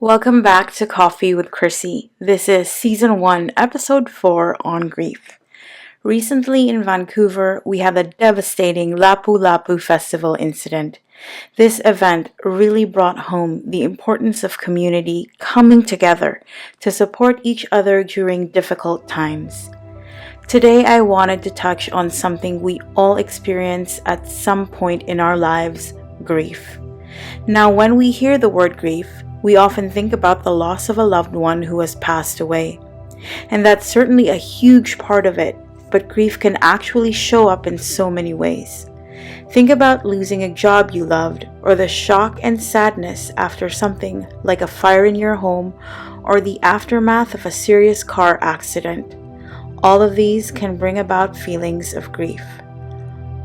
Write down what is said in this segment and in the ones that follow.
Welcome back to Coffee with Crissy. This is Season 1, Episode 4 on grief. Recently in Vancouver, we had the devastating Lapu Lapu Festival incident. This event really brought home the importance of community coming together to support each other during difficult times. Today, I wanted to touch on something we all experience at some point in our lives: grief. Now, when we hear the word grief, we often think about the loss of a loved one who has passed away. And that's certainly a huge part of it, but grief can actually show up in so many ways. Think about losing a job you loved, or the shock and sadness after something like a fire in your home, or the aftermath of a serious car accident. All of these can bring about feelings of grief.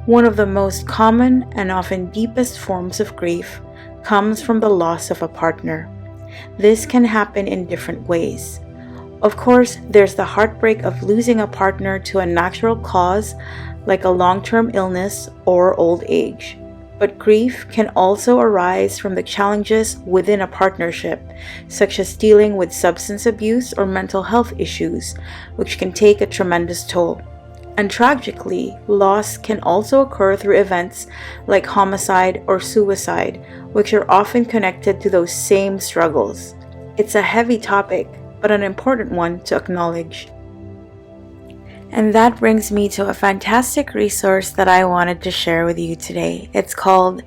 One of the most common and often deepest forms of grief comes from the loss of a partner. This can happen in different ways. Of course, there's the heartbreak of losing a partner to a natural cause like a long-term illness or old age. But grief can also arise from the challenges within a partnership, such as dealing with substance abuse or mental health issues, which can take a tremendous toll. And tragically, loss can also occur through events like homicide or suicide, which are often connected to those same struggles. It's a heavy topic, but an important one to acknowledge. And that brings me to a fantastic resource that I wanted to share with you today. It's called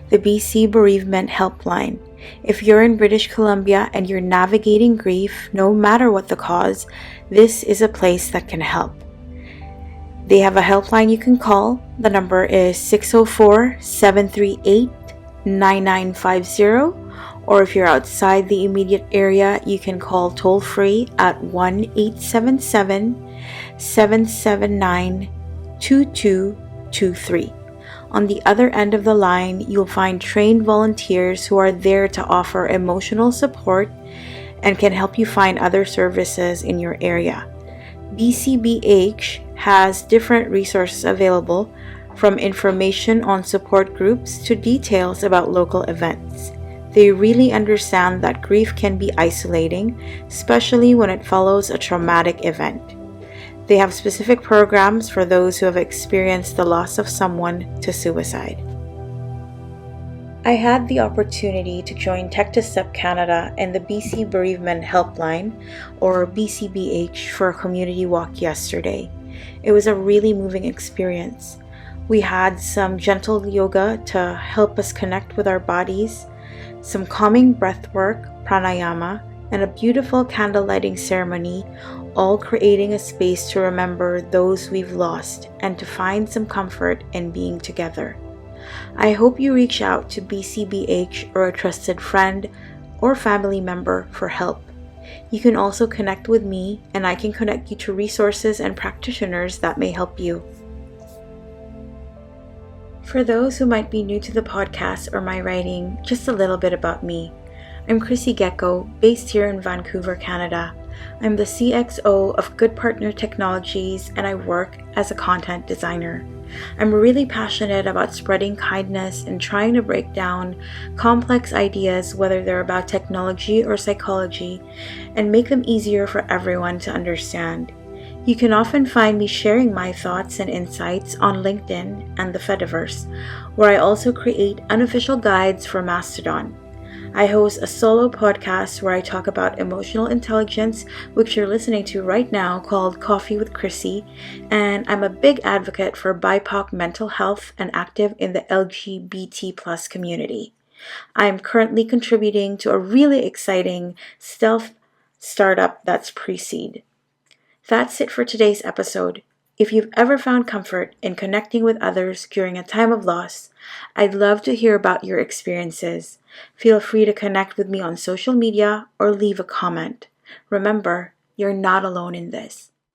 the BC Bereavement Helpline. If you're in British Columbia and you're navigating grief, no matter what the cause, this is a place that can help. They have a helpline you can call. The number is 604-738-9950. Or if you're outside the immediate area, you can call toll-free at 1-877-779-2223. On the other end of the line, you'll find trained volunteers who are there to offer emotional support and can help you find other services in your area. BCBH has different resources available, from information on support groups to details about local events. They really understand that grief can be isolating, especially when it follows a traumatic event. They have specific programs for those who have experienced the loss of someone to suicide. I had the opportunity to join Tech to Step Canada and the BC Bereavement Helpline, or BCBH, for a community walk yesterday. It was a really moving experience. We had some gentle yoga to help us connect with our bodies, some calming breath work, pranayama, and a beautiful candle lighting ceremony, all creating a space to remember those we've lost and to find some comfort in being together. I hope you reach out to BCBH or a trusted friend or family member for help. You can also connect with me, and I can connect you to resources and practitioners that may help you. For those who might be new to the podcast or my writing, just a little bit about me. I'm Crissy Gecko, based here in Vancouver, Canada. I'm the CXO of Good Partner Technologies, and I work as a content designer. I'm really passionate about spreading kindness and trying to break down complex ideas, whether they're about technology or psychology, and make them easier for everyone to understand. You can often find me sharing my thoughts and insights on LinkedIn and the Fediverse, where I also create unofficial guides for Mastodon. I host a solo podcast where I talk about emotional intelligence, which you're listening to right now, called Coffee with Crissy, and I'm a big advocate for BIPOC mental health and active in the LGBT+ community. I'm currently contributing to a really exciting stealth startup that's pre-seed. That's it for today's episode. If you've ever found comfort in connecting with others during a time of loss, I'd love to hear about your experiences. Feel free to connect with me on social media or leave a comment. Remember, you're not alone in this.